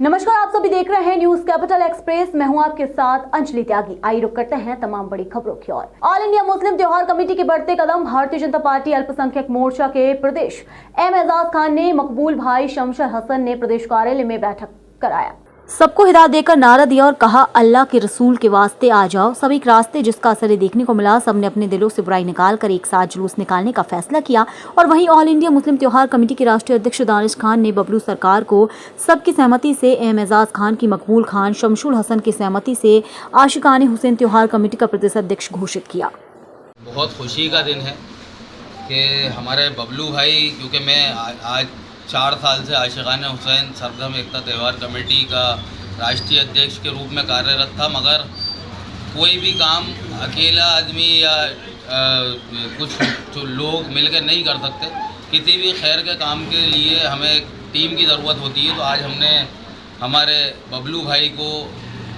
नमस्कार, आप सभी देख रहे हैं न्यूज कैपिटल एक्सप्रेस। मैं हूं आपके साथ अंजलि त्यागी। आइए रुक करते हैं तमाम बड़ी खबरों की ओर। ऑल इंडिया मुस्लिम त्योहार कमेटी के बढ़ते कदम। भारतीय जनता पार्टी अल्पसंख्यक मोर्चा के प्रदेश एजाज खान ने मकबूल भाई शमशर हसन ने प्रदेश कार्यालय में बैठक कराया। सबको हिदायत देकर नारा दिया और कहा, अल्लाह के रसूल के वास्ते आ जाओ। सभी के रास्ते जिसका असर देखने को मिला, सबने अपने दिलों से बुराई निकालकर एक साथ जुलूस निकालने का फैसला किया। और वहीं ऑल इंडिया मुस्लिम त्योहार कमेटी के राष्ट्रीय अध्यक्ष दानिश खान ने बबलू सरकार को सबकी सहमति से एजाज खान की मकबूल खान शमशुल हसन की सहमति से आशिकाने हुसैन त्योहार कमेटी का प्रदेश अध्यक्ष घोषित किया। बहुत खुशी का दिन है कि हमारे बबलू भाई, क्योंकि मैं आज 4 साल से आशिकाने हुसैन सरगम एकता त्यौहार कमेटी का राष्ट्रीय अध्यक्ष के रूप में कार्यरत था, मगर कोई भी काम अकेला आदमी या कुछ जो लोग मिलकर नहीं कर सकते। किसी भी खैर के काम के लिए हमें एक टीम की ज़रूरत होती है। तो आज हमने हमारे बबलू भाई को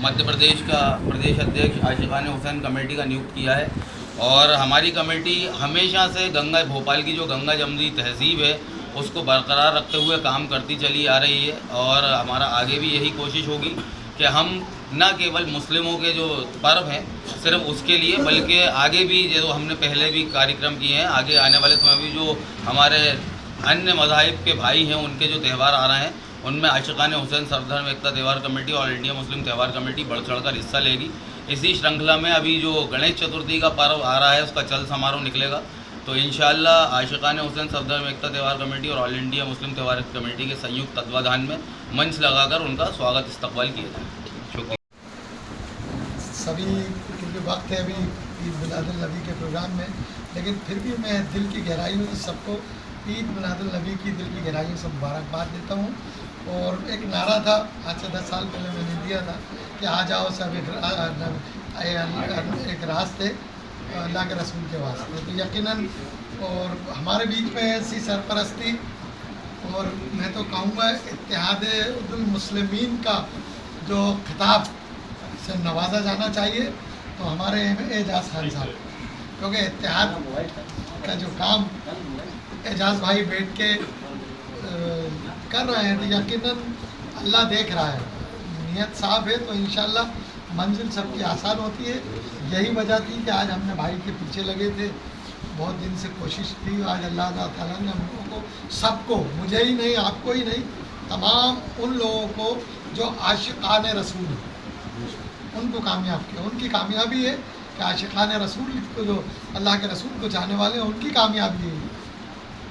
मध्य प्रदेश का प्रदेश अध्यक्ष आशिकाने हुसैन कमेटी का नियुक्त किया है। और हमारी कमेटी हमेशा से भोपाल की जो गंगा जमुनी तहजीब है उसको बरकरार रखते हुए काम करती चली आ रही है। और हमारा आगे भी यही कोशिश होगी कि हम न केवल मुस्लिमों के जो पर्व हैं सिर्फ उसके लिए, बल्कि आगे भी जो हमने पहले भी कार्यक्रम किए हैं, आगे आने वाले समय भी जो हमारे अन्य मज़ाहिब के भाई हैं उनके जो त्यौहार आ रहे हैं उनमें आशिकाने हुसैन सरधर्म एकता त्यौहार कमेटी ऑल इंडिया मुस्लिम त्यौहार कमेटी बढ़ चढ़कर हिस्सा लेगी। इसी श्रृंखला में अभी जो गणेश चतुर्थी का पर्व आ रहा है उसका चल समारोह निकलेगा। तो इंशाअल्लाह आशिकाने हुसैन सरधर्म एकता त्यौहार कमेटी और ऑल इंडिया मुस्लिम त्यौहार कमेटी के संयुक्त तत्वाधान में मंच लगाकर उनका स्वागत इस्तकबाल किया जाए। शुक्रिया सभी, क्योंकि वक्त है अभी ईद मिलादुल नबी के प्रोग्राम में, लेकिन फिर भी मैं दिल की गहराइयों से सबको ईद मिलादुल नबी की दिल की गहराइयों से मुबारकबाद देता हूँ। और एक नारा था आज से 10 साल पहले मैंने दिया था कि आ जाओ सब एक रास्ते अल्लाह के रसूल के वास्ते। तो यकीनन और हमारे बीच में ऐसी सरपरस्ती और मैं तो कहूँगा इत्तेहाद मुस्लिमीन का जो खिताब से नवाजा जाना चाहिए तो हमारे एजाज खान साहब, क्योंकि इत्तेहाद का जो काम एजाज भाई बैठ के कर रहे हैं तो यकीनन अल्लाह देख रहा है। नियत साफ है तो इंशाल्लाह मंजिल सबकी आसान होती है। यही वजह थी कि आज हमने भाई के पीछे लगे थे, बहुत दिन से कोशिश की। आज अल्लाह ताला ने हम लोगों को सबको, मुझे ही नहीं आपको ही नहीं, तमाम उन लोगों को जो आशिकाने रसूल हैं उनको कामयाब किया। उनकी कामयाबी है कि आशिकाने रसूल को, जो अल्लाह के रसूल को चाहने वाले हैं, उनकी कामयाबी है।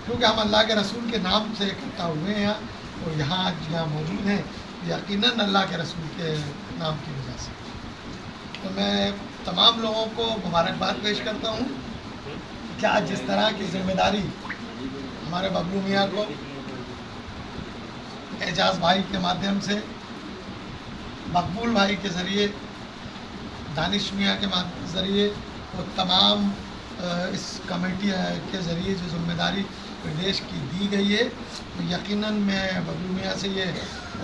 क्योंकि हम अल्लाह के रसूल के नाम से इकट्ठा हुए हैं और यहाँ आज यहाँ मौजूद हैं यकीनन अल्लाह के रसूल के नाम की वजह से। तो मैं तमाम लोगों को मुबारकबाद पेश करता हूँ कि आज जिस तरह की जिम्मेदारी हमारे बबलू मियाँ को एजाज भाई के माध्यम से, मकबूल भाई के ज़रिए, दानिश मियाँ के ज़रिए और तमाम इस कमेटी के ज़रिए जो जिम्मेदारी प्रदेश की दी गई है, तो यकीनन मैं बबलू मियाँ से ये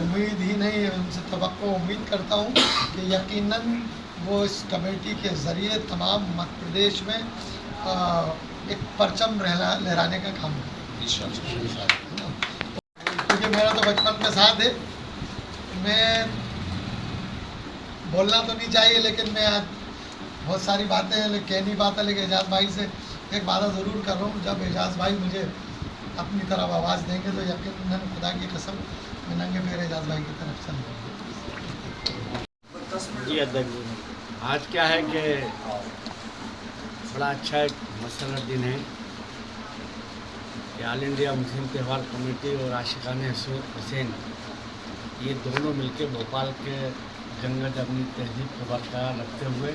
उम्मीद ही नहीं, उनसे तवक्को उम्मीद करता हूँ कि यकीनन वो इस कमेटी के ज़रिए तमाम मध्य प्रदेश में एक परचम लहराने का काम करें। क्योंकि मेरा तो बचपन के साथ है, मैं बोलना तो नहीं चाहिए लेकिन मैं आज बहुत सारी बातें कह नहीं पाता, लेकिन एजाज भाई से एक वादा ज़रूर कर रहा हूँ, जब एजाज भाई मुझे अपनी तरफ आवाज़ देंगे तो यकीनन खुदा की कसम मैं नंगे पैर एजाज भाई की तरफ चलूँगा। जी अध्यक्ष, आज क्या है कि बड़ा अच्छा एक मसला दिन है कि ऑल इंडिया मुस्लिम त्यौहार कमेटी और आशिकाने हुसैन ये दोनों मिलकर भोपाल के गंगा जमुनी तहजीब को बरकरार रखते हुए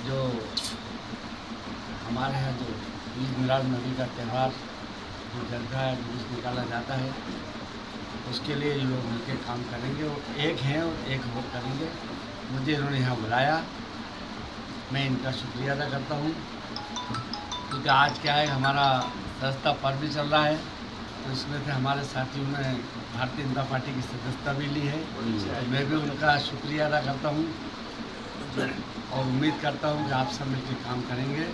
जो हमारे यहाँ जो ईद मिलाद नबी का त्यौहार जो जलसा है, जुलूस निकाला जाता है, उसके लिए ये लोग मिलकर काम करेंगे और एक हैं और एक हो करेंगे। मुझे इन्होंने यहाँ बुलाया, मैं इनका शुक्रिया अदा करता हूँ। क्योंकि आज क्या है, हमारा सदस्यता पर्व भी चल रहा है, तो इसमें से हमारे साथियों ने भारतीय जनता पार्टी की सदस्यता भी ली है। तो मैं भी उनका शुक्रिया अदा करता हूँ और उम्मीद करता हूँ कि आप सब मिलकर काम करेंगे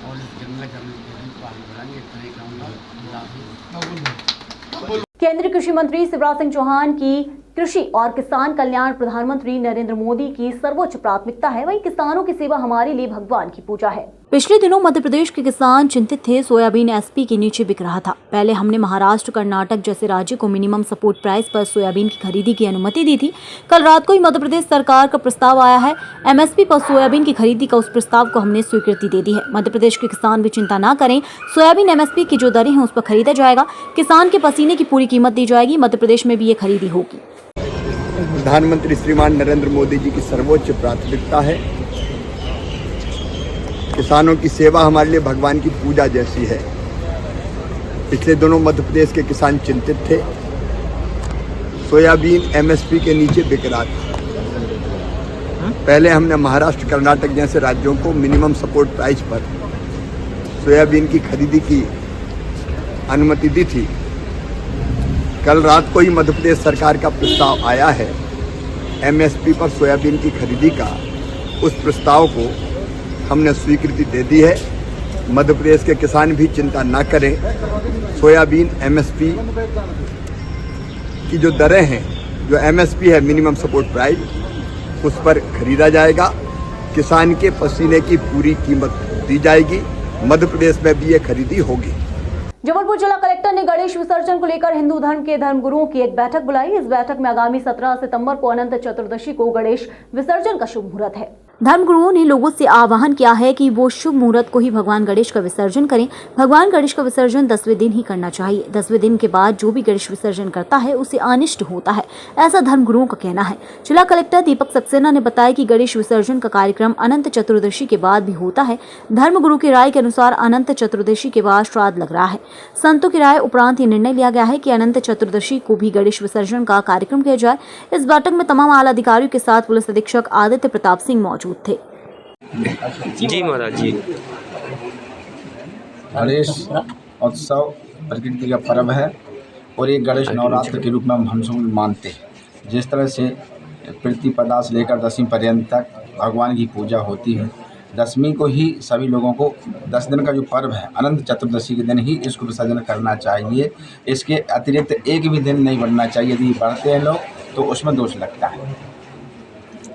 और इस गंगा जमुनी को आगे बढ़ाएंगे। इतना ही कहूँगा। केंद्रीय कृषि मंत्री शिवराज सिंह चौहान की कृषि और किसान कल्याण प्रधानमंत्री नरेंद्र मोदी की सर्वोच्च प्राथमिकता है। वहीं किसानों की सेवा हमारे लिए भगवान की पूजा है। पिछले दिनों मध्य प्रदेश के किसान चिंतित थे। सोयाबीन एमएसपी के नीचे बिक रहा था। पहले हमने महाराष्ट्र, कर्नाटक जैसे राज्यों को मिनिमम सपोर्ट प्राइस पर सोयाबीन की खरीदी की अनुमति दी थी। कल रात को ही मध्य प्रदेश सरकार का प्रस्ताव आया है। एमएसपी पर सोयाबीन की खरीदी का उस प्रस्ताव को हमने स्वीकृति दे दी है। मध्य प्रदेश के किसान भी चिंता न करें। सोयाबीन एमएसपी की जो दरें हैं उस पर खरीदा जाएगा। किसान के पसीने की पूरी कीमत दी जाएगी। मध्य प्रदेश में भी ये खरीदी होगी। प्रधानमंत्री श्रीमान नरेंद्र मोदी जी की सर्वोच्च प्राथमिकता है। किसानों की सेवा हमारे लिए भगवान की पूजा जैसी है। पिछले दिनों मध्य प्रदेश के किसान चिंतित थे। सोयाबीन एमएसपी के नीचे बिक रहा था। पहले हमने महाराष्ट्र, कर्नाटक जैसे राज्यों को मिनिमम सपोर्ट प्राइस पर सोयाबीन की खरीदी की अनुमति दी थी। कल रात को ही मध्य प्रदेश सरकार का प्रस्ताव आया है एमएसपी पर सोयाबीन की खरीदी का। उस प्रस्ताव को हमने स्वीकृति दे दी है। मध्य प्रदेश के किसान भी चिंता न करें। सोयाबीन एमएसपी की जो दरें हैं, जो एमएसपी है मिनिमम सपोर्ट प्राइस, उस पर खरीदा जाएगा। किसान के पसीने की पूरी कीमत दी जाएगी। मध्य प्रदेश में भी ये खरीदी होगी। जबलपुर जिला कलेक्टर ने गणेश विसर्जन को लेकर हिंदू धर्म के धर्मगुरुओं की एक बैठक बुलाई। इस बैठक में आगामी 17 सितंबर को अनंत चतुर्दशी को गणेश विसर्जन का शुभ मुहूर्त है। धर्मगुरुओं ने लोगों से आह्वान किया है कि वो शुभ मुहूर्त को ही भगवान गणेश का विसर्जन करें। भगवान गणेश का विसर्जन 10वें दिन ही करना चाहिए। 10वें दिन के बाद जो भी गणेश विसर्जन करता है उसे अनिष्ट होता है, ऐसा धर्मगुरुओं का कहना है। जिला कलेक्टर दीपक सक्सेना ने बताया कि गणेश विसर्जन का कार्यक्रम अनंत चतुर्दशी के बाद भी होता है। धर्मगुरु की राय के अनुसार अनंत चतुर्दशी के बाद श्राद्ध लग रहा है। संतों की राय उपरांत ये निर्णय लिया गया है कि अनंत चतुर्दशी को भी गणेश विसर्जन का कार्यक्रम किया जाए। इस बैठक में तमाम आला अधिकारियों के साथ पुलिस अधीक्षक आदित्य प्रताप सिंह मौजूद थे। जी महाराज जी। गणेश उत्सव प्रकृति का पर्व है और एक गणेश नवरात्र के रूप में हम सब मानते हैं। जिस तरह से प्रतिपदा से लेकर दसवीं पर्यंत तक भगवान की पूजा होती है, दसवीं को ही सभी लोगों को 10 दिन का जो पर्व है अनंत चतुर्दशी के दिन ही इसको विसर्जन करना चाहिए। इसके अतिरिक्त एक भी दिन नहीं बढ़ना चाहिए। यदि बढ़ते हैं लोग तो उसमें दोष लगता है।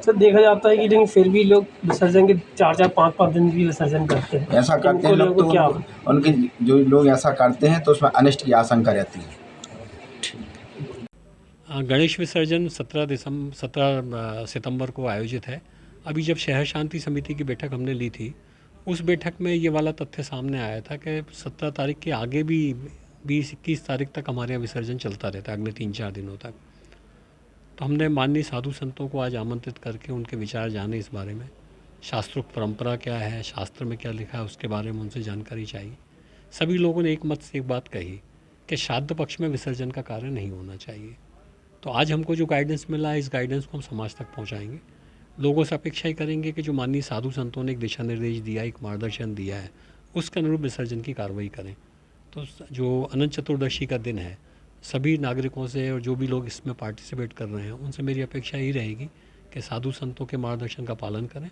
सर देखा जाता है कि लेकिन फिर भी लोग विसर्जन के 4-4, 5-5 दिन भी विसर्जन करते हैं। ऐसा करते हैं लोग, तो क्या उनके जो लोग ऐसा करते हैं तो उसमें अनिष्ट की आशंका रहती है। गणेश विसर्जन 17 सितंबर को आयोजित है। अभी जब शहर शांति समिति की बैठक हमने ली थी, उस बैठक में ये वाला तथ्य सामने आया था कि 17 तारीख के आगे भी 20-21 तारीख तक हमारे यहाँ विसर्जन चलता रहता है, अगले 3-4 दिनों तक। तो हमने माननीय साधु संतों को आज आमंत्रित करके उनके विचार जाने इस बारे में। शास्त्रोक्त परंपरा क्या है, शास्त्र में क्या लिखा है, उसके बारे में उनसे जानकारी चाहिए। सभी लोगों ने एक मत से एक बात कही कि श्राद्ध पक्ष में विसर्जन का कार्य नहीं होना चाहिए। तो आज हमको जो गाइडेंस मिला है, इस गाइडेंस को हम समाज तक पहुँचाएँगे। लोगों से अपेक्षा ही करेंगे कि जो माननीय साधु संतों ने एक दिशा निर्देश दिया, एक मार्गदर्शन दिया है, उसके अनुरूप विसर्जन की कार्रवाई करें। तो जो अनंत चतुर्दशी का दिन है, सभी नागरिकों से और जो भी लोग इसमें पार्टिसिपेट कर रहे हैं उनसे मेरी अपेक्षा यही रहेगी कि साधु संतों के मार्गदर्शन का पालन करें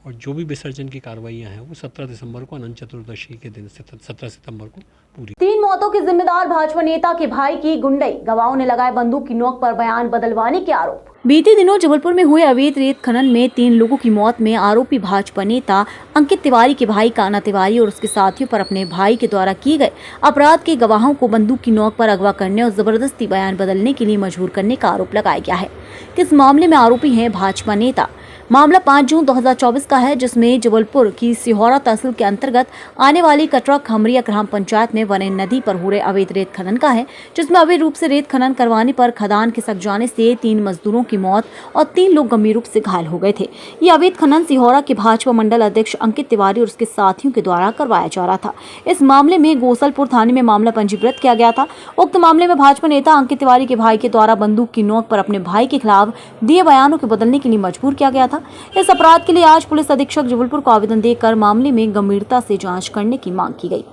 और जो भी विसर्जन की कार्रवाइयाँ हैं वो 17 दिसंबर को अनंत चतुर्दशी के दिन 17 सितंबर को पूरी। 3 मौतों के जिम्मेदार भाजपा नेता के भाई की गुंडई, गवाहों ने लगाए बंदूक की नोक पर बयान बदलवाने के आरोप। बीते दिनों जबलपुर में हुए अवैध रेत खनन में 3 लोगों की मौत में आरोपी भाजपा नेता अंकित तिवारी के भाई कान्हा तिवारी और उसके साथियों पर अपने भाई के द्वारा किए गए अपराध के गवाहों को बंदूक की नोक पर अगवा करने और जबरदस्ती बयान बदलने के लिए मजबूर करने का आरोप लगाया गया है। किस मामले में आरोपी हैं भाजपा नेता? मामला 5 जून 2024 का है, जिसमें जबलपुर की सिहोरा तहसील के अंतर्गत आने वाली कटरा खमरिया ग्राम पंचायत में वने नदी पर हो रहे अवैध रेत खनन का है, जिसमें अवैध रूप से रेत खनन करवाने पर खदान खिसक जाने से 3 मजदूरों की मौत और 3 लोग गंभीर रूप से घायल हो गए थे। ये अवैध खनन सिहोरा के भाजपा मंडल अध्यक्ष अंकित तिवारी और उसके साथियों के द्वारा करवाया जा रहा था। इस मामले में गोसलपुर थाने में मामला पंजीकृत किया गया था। उक्त मामले में भाजपा नेता अंकित तिवारी के भाई के द्वारा बंदूक की नोक पर अपने भाई के खिलाफ दिए बयानों को बदलने के लिए मजबूर किया गया था। इस अपराध के लिए आज पुलिस अधीक्षक जबलपुर को आवेदन देकर मामले में गंभीरता से जांच करने की मांग की गई।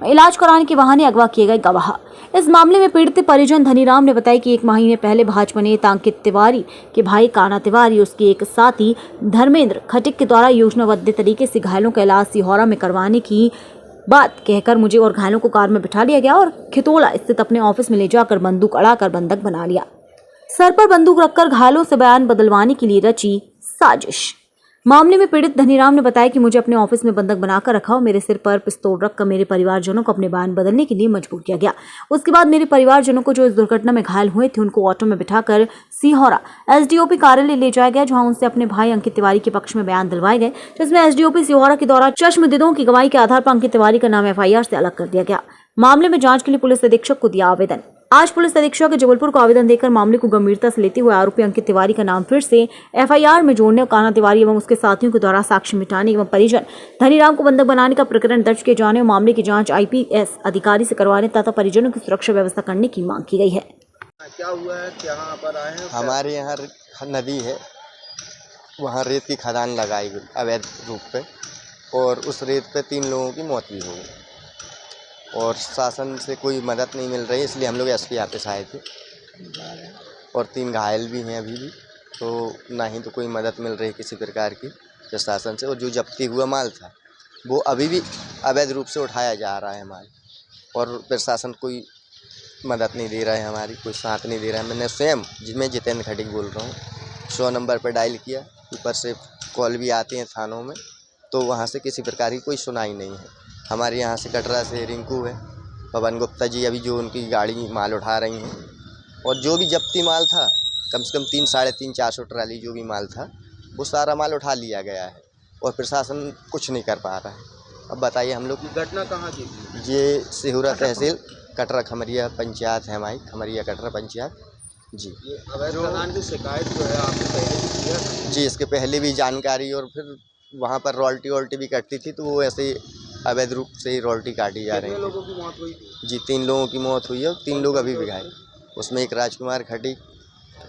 इलाज कराने के बहाने अगवा किए गए गवाह। इस मामले में पीड़ित परिजन धनीराम ने बताया कि 1 महीने पहले भाजपा नेता अंकित तिवारी के भाई कान्हा तिवारी, उसके एक साथी धर्मेंद्र खटिक के द्वारा योजनाबद्ध तरीके से घायलों का इलाज सिहोरा में करवाने की बात कहकर मुझे और घायलों को कार में बिठा लिया गया और खितौला स्थित अपने ऑफिस में ले जाकर बंदूक अड़ाकर बंधक बना लिया। सर पर बंदूक रखकर घायलों से बयान बदलवाने के लिए रची साजिश। मामले में पीड़ित धनीराम ने बताया कि मुझे अपने ऑफिस में बंधक बनाकर रखा और मेरे सिर पर पिस्तौल रखकर मेरे परिवारजनों को अपने बयान बदलने के लिए मजबूर किया गया। उसके बाद मेरे परिवारजनों को जो इस दुर्घटना में घायल हुए थे उनको ऑटो में बिठाकर सिहोरा एसडीओपी कार्यालय ले जाया गया, जहां उनसे अपने भाई अंकित तिवारी के पक्ष में बयान दिलवाए गए, जिसमें एसडीओपी सिहोरा के द्वारा चश्मदीदों की गवाही के आधार पर अंकित तिवारी का नाम एफआईआर से अलग कर दिया गया। मामले में जांच के लिए पुलिस अधीक्षक को दिया आवेदन। आज पुलिस अधीक्षक जबलपुर को आवेदन देकर मामले को गंभीरता से लेते हुए आरोपी अंकित तिवारी का नाम फिर से एफआईआर में जोड़ने और कान्हा तिवारी एवं उसके साथियों के द्वारा साक्ष्य मिटाने एवं परिजन धनीराम को बंधक बनाने का प्रकरण दर्ज किए जाने और मामले की जांच आईपीएस अधिकारी से करवाने तथा परिजनों की सुरक्षा व्यवस्था करने की मांग की गई है। क्या हुआ है, यहाँ पर आए हैं? हमारे यहाँ नदी है, वहाँ रेत की खदान लगाई गई अवैध रूप पे और उस रेत पे 3 लोगों की मौत भी हो गई और शासन से कोई मदद नहीं मिल रही, इसलिए हम लोग एसपी ऑफिस आए थे और 3 घायल भी हैं अभी भी, तो ना ही तो कोई मदद मिल रही किसी प्रकार की प्रशासन से। और जो जब्ती हुआ माल था वो अभी भी अवैध रूप से उठाया जा रहा है माल और प्रशासन कोई मदद नहीं दे रहा है, हमारी कोई साथ नहीं दे रहा है। मैंने स्वयं, जिसमें जितेंद्र खटीक बोल रहा हूँ, 100 नंबर पर डायल किया, ऊपर से कॉल भी आते हैं थानों में, तो वहाँ से किसी प्रकार की कोई सुनाई नहीं है। हमारे यहाँ से कटरा से रिंकू है, पवन गुप्ता जी अभी जो उनकी गाड़ी माल उठा रही हैं और जो भी जब्ती माल था कम से कम 300-450 ट्राली जो भी माल था वो सारा माल उठा लिया गया है और प्रशासन कुछ नहीं कर पा रहा है। अब बताइए हम लोग ये घटना कहाँ की थी? ये सिहुरा तहसील कटरा खमरिया पंचायत है, हमारी खमरिया कटरा पंचायत जी। ये अवैध खदान की शिकायत जो है आपने पहले भी किया था? जी, इसके पहले भी जानकारी और फिर वहाँ पर रॉयल्टी भी कटती थी, तो वो ऐसे अवैध रूप से ही रॉयल्टी काटी जा रही है। कितने लोगों की मौत हुई थी? जी, 3 लोगों की मौत हुई है और 3 लोग अभी भी घायल। उसमें एक राजकुमार खटीक,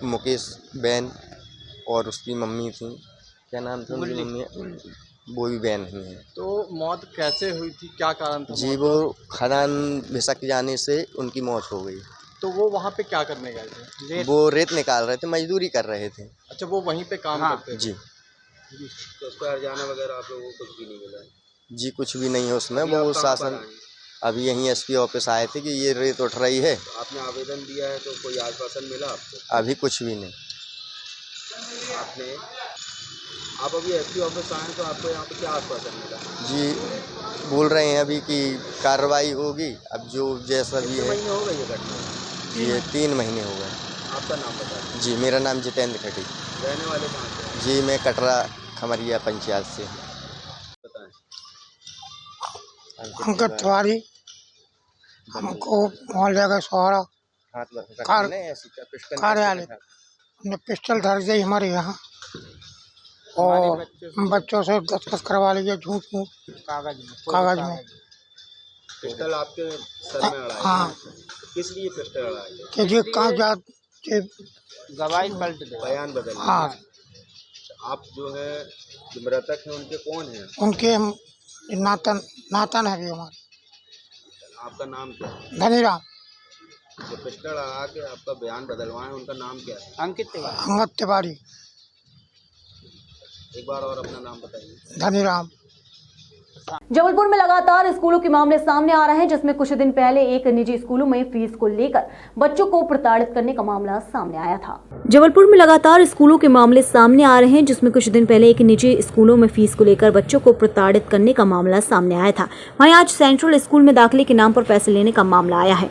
मुकेश बैन और उसकी मम्मी थी, क्या नाम था उनकी मम्मी, वो भी बैन ही है। तो मौत कैसे हुई थी, क्या कारण था? जी, वो खदान भिसक जाने से उनकी मौत हो गई। तो वो वहाँ पे क्या करने गए थे? वो रेत निकाल रहे थे, मजदूरी कर रहे थे। अच्छा, वो वहीं पे काम करते थे? जी। तो उस पर हर्जाना वगैरह आप लोगों को कुछ भी नहीं मिला? जी, कुछ भी नहीं है उसमें। वो शासन अभी यहीं एसपी ऑफिस आए थे कि ये रेत उठ रही है। आपने आवेदन दिया है तो कोई आश्वासन मिला आपको? अभी कुछ भी नहीं। आप अभी एसपी ऑफिस आए तो आपको यहाँ पे क्या आश्वासन मिला? जी, बोल रहे हैं अभी कि कार्रवाई होगी, अब जो जैसा भी है। महीने हो गए ये घटना? ये 3 महीने हो गए। आपका नाम बताइए। जी, मेरा नाम जितेंद्र खटीक। रहने वाले कहाँ से? जी, मैं कटरा खमरिया पंचायत से। बताएं। अंकित तिवारी, हमको मोहल्ले का सहारा कार्यालय ने पिस्टल धर दी हमारे यहाँ और बच्चों से दस्तखत करवा लीजिए झूठ कागज में। पिस्टल आपके सर में अड़ा है? हाँ। किस लिए पिस्टल अड़ा है? कि ये कागजात गवाही पलट दे, बयान बदल। हाँ। आप जो है जो मृतक हैं उनके कौन हैं? उनके नातन है भी हमारे। आपका नाम क्या है? धनीराम। जो पिस्टल लगा के आपका बयान बदलवाए उनका नाम क्या है? अंकित तिवारी। एक बार और अपना नाम बताइए। धनीराम। जबलपुर में लगातार स्कूलों के मामले सामने आ रहे हैं, जिसमें कुछ दिन पहले एक निजी स्कूलों में फीस को लेकर बच्चों को प्रताड़ित करने का मामला सामने आया था। जबलपुर में लगातार स्कूलों के मामले सामने आ रहे हैं, जिसमें कुछ दिन पहले एक निजी स्कूलों में फीस को लेकर बच्चों को प्रताड़ित करने का मामला सामने आया था। वहीं आज सेंट्रल स्कूल में दाखिले के नाम पर पैसे लेने का मामला आया है।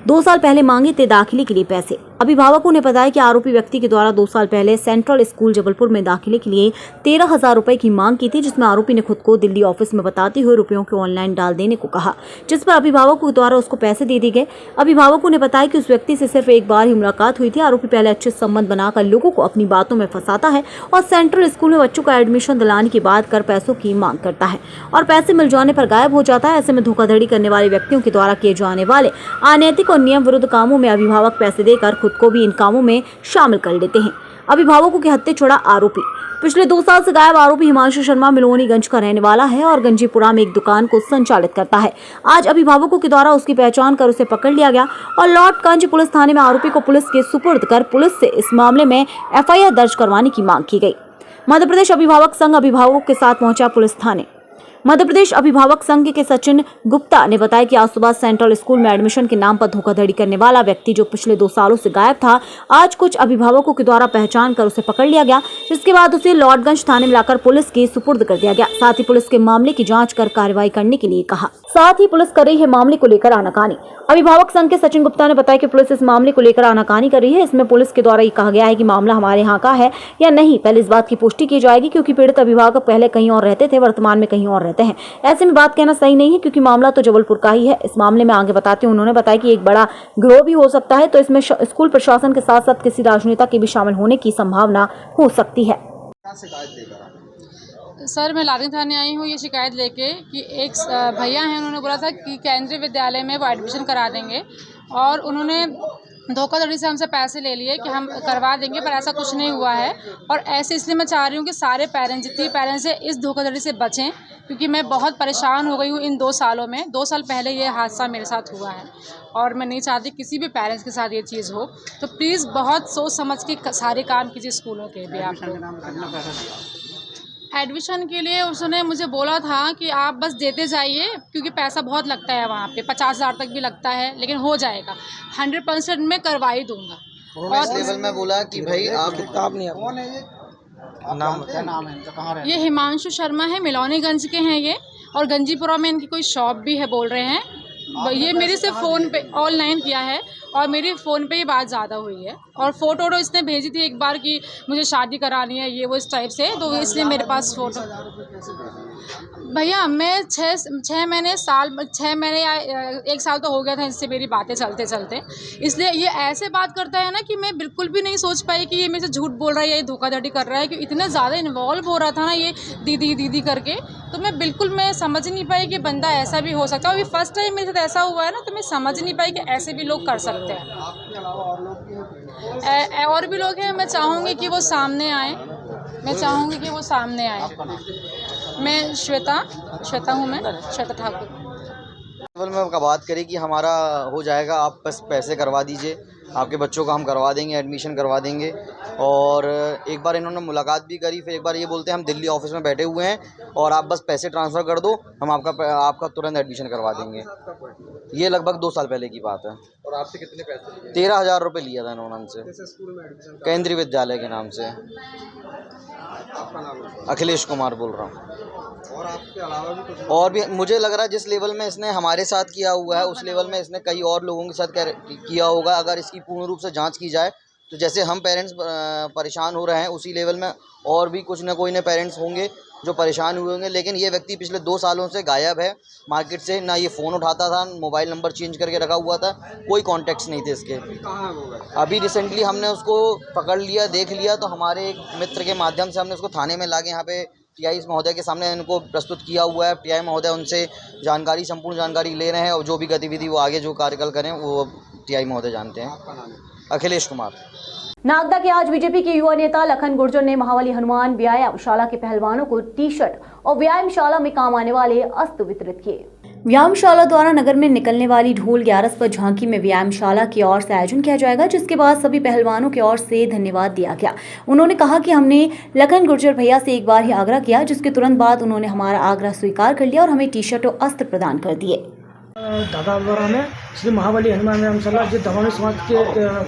2 साल पहले मांगे थे दाखिले के लिए पैसे। अभिभावकों ने बताया कि आरोपी व्यक्ति के द्वारा 2 साल पहले सेंट्रल स्कूल जबलपुर में दाखिले के लिए 13,000 रुपए की मांग की थी, जिसमें आरोपी ने खुद को दिल्ली ऑफिस में बताते हुए रुपयों को ऑनलाइन डाल देने को कहा, जिस पर अभिभावकों के द्वारा उसको पैसे दे दिए गए। अभिभावकों ने बताया कि उस व्यक्ति से सिर्फ एक बार ही मुलाकात हुई थी। आरोपी पहले अच्छे संबंध बनाकर लोगों को अपनी बातों में फंसाता है और सेंट्रल स्कूल में बच्चों का एडमिशन दिलाने की बात कर पैसों की मांग करता है और पैसे मिल जाने पर गायब हो जाता है। ऐसे में धोखाधड़ी करने वाले व्यक्तियों के द्वारा किए जाने वाले अनैतिक और नियम विरुद्ध कामों में अभिभावक पैसे देकर खुद को भी इन कामों में शामिल कर लेते हैं। अभिभावकों के हत्थे छोड़ा आरोपी। पिछले 2 साल से गायब आरोपी हिमांशु शर्मा मिलोनीगंज का रहने वाला है और गंजीपुरा में एक दुकान को संचालित करता है। आज अभिभावकों के द्वारा उसकी पहचान कर उसे पकड़ लिया गया और लॉर्डगंज पुलिस थाने में आरोपी को पुलिस के सुपुर्द कर पुलिस से इस मामले में एफआईआर दर्ज करवाने की मांग की गई। मध्य प्रदेश अभिभावक संघ अभिभावकों के साथ पहुंचा पुलिस थाने। मध्य प्रदेश अभिभावक संघ के सचिन गुप्ता ने बताया कि आज सुबह सेंट्रल स्कूल में एडमिशन के नाम पर धोखाधड़ी करने वाला व्यक्ति जो पिछले 2 सालों से गायब था, आज कुछ अभिभावकों के द्वारा पहचान कर उसे पकड़ लिया गया, जिसके बाद उसे लॉर्डगंज थाने में लाकर पुलिस के सुपुर्द कर दिया गया। साथ ही पुलिस के मामले की जांच कर कार्रवाई करने के लिए कहा। साथ ही पुलिस कर रही है मामले को लेकर आनाकानी। अभिभावक संघ के सचिन गुप्ता ने बताया कि पुलिस इस मामले को लेकर आनाकानी कर रही है। इसमें पुलिस के द्वारा ये कहा गया है कि मामला हमारे यहाँ का है या नहीं, पहले इस बात की पुष्टि की जाएगी, क्योंकि पीड़ित अभिभावक पहले कहीं और रहते थे, वर्तमान में कहीं और रहते हैं। ऐसे में बात कहना सही नहीं है, क्योंकि मामला तो जबलपुर का ही है। इस मामले में आगे बताते हुए उन्होंने बताया कि एक बड़ा गिरोह भी हो सकता है, तो इसमें स्कूल प्रशासन के साथ साथ किसी राजनेता के भी शामिल होने की संभावना हो सकती है। सर, मैं लादेन थाने आई हूँ ये शिकायत लेके कि एक भैया हैं, उन्होंने बोला था कि केंद्रीय विद्यालय में वो एडमिशन करा देंगे और उन्होंने धोखाधड़ी से हमसे पैसे ले लिए कि हम करवा देंगे, पर ऐसा कुछ नहीं हुआ है। और ऐसे इसलिए मैं चाह रही हूँ कि सारे पेरेंट्स, जितने पेरेंट्स हैं, इस धोखाधड़ी से बचें, क्योंकि मैं बहुत परेशान हो गई हूँ इन 2 सालों में। 2 साल पहले ये हादसा मेरे साथ हुआ है और मैं नहीं चाहती किसी भी पेरेंट्स के साथ ये चीज़ हो। तो प्लीज़ बहुत सोच समझ के सारे काम कीजिए स्कूलों के भी। आप एडमिशन के लिए उसने मुझे बोला था कि आप बस देते जाइए, क्योंकि पैसा बहुत लगता है वहाँ पे, 50,000 तक भी लगता है, लेकिन हो जाएगा, 100% मैं करवा ही दूंगा। और इस लेवल में बोला कि भाई आप किताब नहीं, कौन है ये, नाम क्या नाम है, कहाँ रहते हैं? ये हिमांशु शर्मा है, मिलौनीगंज के हैं ये, और गंजीपुरा में इनकी कोई शॉप भी है बोल रहे हैं। ये मेरे से फ़ोन पे ऑनलाइन किया है और मेरी फ़ोन पे ही बात ज़्यादा हुई है, और फ़ोटो इसने भेजी थी एक बार कि मुझे शादी करानी है, ये वो इस टाइप से, तो इसलिए मेरे पास फ़ोटो। भैया मैं 6 महीने 1 साल तो हो गया था इससे मेरी बातें चलते चलते, इसलिए ये ऐसे बात करता है ना कि मैं बिल्कुल भी नहीं सोच पाई कि ये मेरे से झूठ बोल रहा है या ये धोखाधड़ी कर रहा है, कि इतना ज़्यादा इन्वॉल्व हो रहा था ना ये दीदी दीदी करके, तो मैं समझ नहीं पाई कि बंदा ऐसा भी हो सकता है। अभी फर्स्ट टाइम मेरे साथ ऐसा हुआ है ना, तो मैं समझ नहीं पाई कि ऐसे भी लोग कर सकते हैं। और भी लोग हैं, मैं चाहूँगी कि वो सामने आए, मैं श्वेता हूँ, मैं श्वेता ठाकुर। लेवल में का बात करें कि हमारा हो जाएगा, आप बस पैसे करवा दीजिए, आपके बच्चों का हम करवा देंगे, एडमिशन करवा देंगे। और एक बार इन्होंने मुलाकात भी करी, फिर एक बार ये बोलते हैं हम दिल्ली ऑफिस में बैठे हुए हैं और आप बस पैसे ट्रांसफ़र कर दो, हम आपका तुरंत एडमिशन करवा देंगे। ये लगभग 2 साल पहले की बात है। और आपसे कितने पैसे? 13,000 रुपये लिया था इन्होंने हमसे, स्कूल में एडमिशन केंद्रीय विद्यालय के नाम से। आपका नाम? अखिलेश कुमार बोल रहा हूँ। और आपके अलावा भी कुछ? और भी मुझे लग रहा है जिस लेवल में इसने हमारे साथ किया हुआ है, उस लेवल में इसने कई और लोगों के साथ किया होगा। अगर इसकी पूर्ण रूप से जांच की जाए तो जैसे हम पेरेंट्स परेशान हो रहे हैं, उसी लेवल में और भी कुछ न कोई न पेरेंट्स होंगे जो परेशान हुए होंगे। लेकिन ये व्यक्ति पिछले 2 सालों से गायब है मार्केट से, ना ये फ़ोन उठाता था, मोबाइल नंबर चेंज करके रखा हुआ था, कोई कॉन्टैक्ट्स नहीं थे इसके। कहाँ होगा? अभी रिसेंटली हमने उसको पकड़ लिया, देख लिया, तो हमारे एक मित्र के माध्यम से हमने उसको थाने में लाके यहाँ पे टीआई महोदय के सामने इनको प्रस्तुत किया हुआ है। टीआई महोदय उनसे संपूर्ण जानकारी ले रहे हैं और जो भी गतिविधि वो आगे जो कार्यकाल करें वो टीआई महोदय जानते हैं। आपका नाम? अखिलेश कुमार। नागदा के आज बीजेपी के युवा नेता लखन गुर्जर ने महावली हनुमान व्यायामशाला के पहलवानों को टी-शर्ट और व्यायामशाला में काम आने वाले अस्त्र वितरित किए। व्यायामशाला द्वारा नगर में निकलने वाली ढोल 11 पर झांकी में व्यायामशाला की ओर से आयोजन किया जाएगा, जिसके बाद सभी पहलवानों की ओर से धन्यवाद दिया गया। उन्होंने कहा कि हमने लखन गुर्जर भैया से एक बार ही आग्रह किया, जिसके तुरंत बाद उन्होंने हमारा आग्रह स्वीकार कर लिया और हमें टी-शर्ट और अस्त्र प्रदान कर दिए। दादा द्वारा हमें श्री महावली हनुमान व्यायामशाला जो दवामी समाज के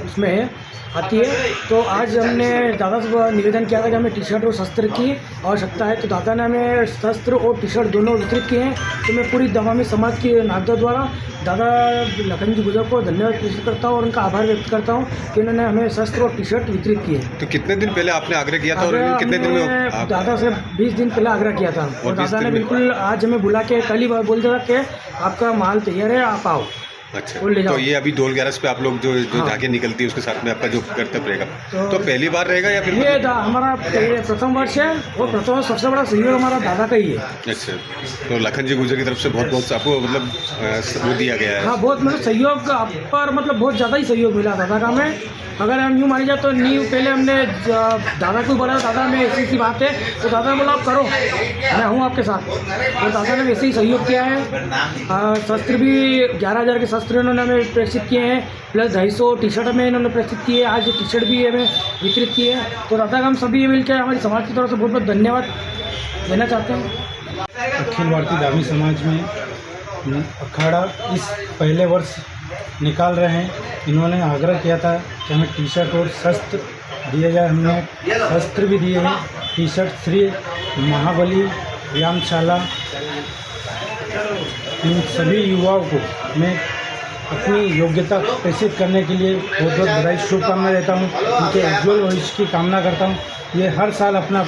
उसमें है आती है, तो आज हमने दादा से निवेदन किया था कि हमें टी शर्ट और शस्त्र की आवश्यकता है, तो दादा ने हमें शस्त्र और टी शर्ट दोनों वितरित किए हैं। तो मैं पूरी दवामी समाज की नागदा द्वारा दादा लखन जी गुर्जर को धन्यवाद पेश करता हूँ और उनका आभार व्यक्त करता हूँ कि उन्होंने हमें शस्त्र और टी शर्ट वितरित किए। तो कितने दिन पहले आपने आग्रह किया था और कितने दिन में? दादा से 20 दिन पहले आग्रह किया था और दादा ने बिल्कुल आज हमें बुला के कल ही बोल दिया कि आपका माल तैयार है, आप आओ। अच्छा, तो ये अभी ढोल 11 पे आप लोग जो झांकी निकलती है उसके साथ में आपका जो कर्तव्य रहेगा, तो पहली बार रहेगा या फिर? ये हमारा प्रथम वर्ष है और प्रथम सबसे बड़ा सहयोग हमारा दादा का ही है। अच्छा, तो लखन जी गुर्जर की तरफ से बहुत बहुत आपको मतलब वो दिया गया है? हाँ, बहुत मतलब सहयोग आप पर मतलब बहुत ज़्यादा ही सहयोग मिला दादा का हमें। अगर हम यूँ मानी जाए तो पहले हमने दादा को बोला, दादा में ऐसी बात है, तो दादा ने बोला आप करो, मैं हूँ आपके साथ, तो दादा ने वैसे ही सहयोग किया है। शस्त्र भी 11,000 के शस्त्र इन्होंने हमें प्रेषित किए हैं, प्लस 250 टी शर्ट में इन्होंने प्रेषित किए, आज टी शर्ट भी हमें वितरित किए हैं। तो दादा का हम सभी मिलकर हमारी समाज की तरफ से बहुत बहुत धन्यवाद देना चाहते हैं। अखिल भारतीय धार्मिक समाज में अखाड़ा इस पहले वर्ष निकाल रहे हैं। इन्होंने आग्रह किया था कि हमें टी शर्ट और शस्त्र दिए जाए। हमने शस्त्र भी दिए हैं। टी शर्ट श्री महाबली व्यायामशाला इन सभी युवाओं को मैं अपनी योग्यता प्रदर्शित करने के लिए बहुत बहुत बधाई शुभकामना देता हूँ। उनके उज्ज्वल भविष्य की कामना करता हूँ। ये हर साल अपना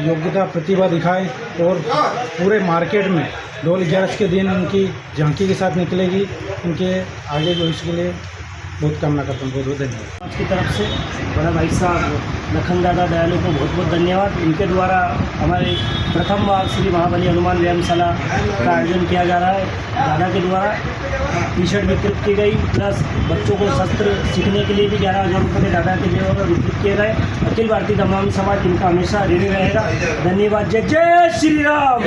योग्यता प्रतिभा दिखाए और पूरे मार्केट में ढोल 11 के दिन उनकी झांकी के साथ निकलेगी। उनके आगे भविष्य के लिए बहुत कामना करता हूँ। बहुत बहुत धन्यवाद। आज की तरफ से बड़ा भाई साहब लखन दादा दयालु को बहुत बहुत धन्यवाद। इनके द्वारा हमारे प्रथम बार श्री महाबली हनुमान व्यायामशाला का आयोजन किया जा रहा है। दादा के द्वारा टी शर्ट वितरित की गई, प्लस बच्चों को शस्त्र सीखने के लिए भी 11,000 रुपये दादा के द्वारा वितरित किए गए। अखिल भारतीय तमाम समाज इनका हमेशा ऋणी रहेगा। धन्यवाद। जय जय श्री राम।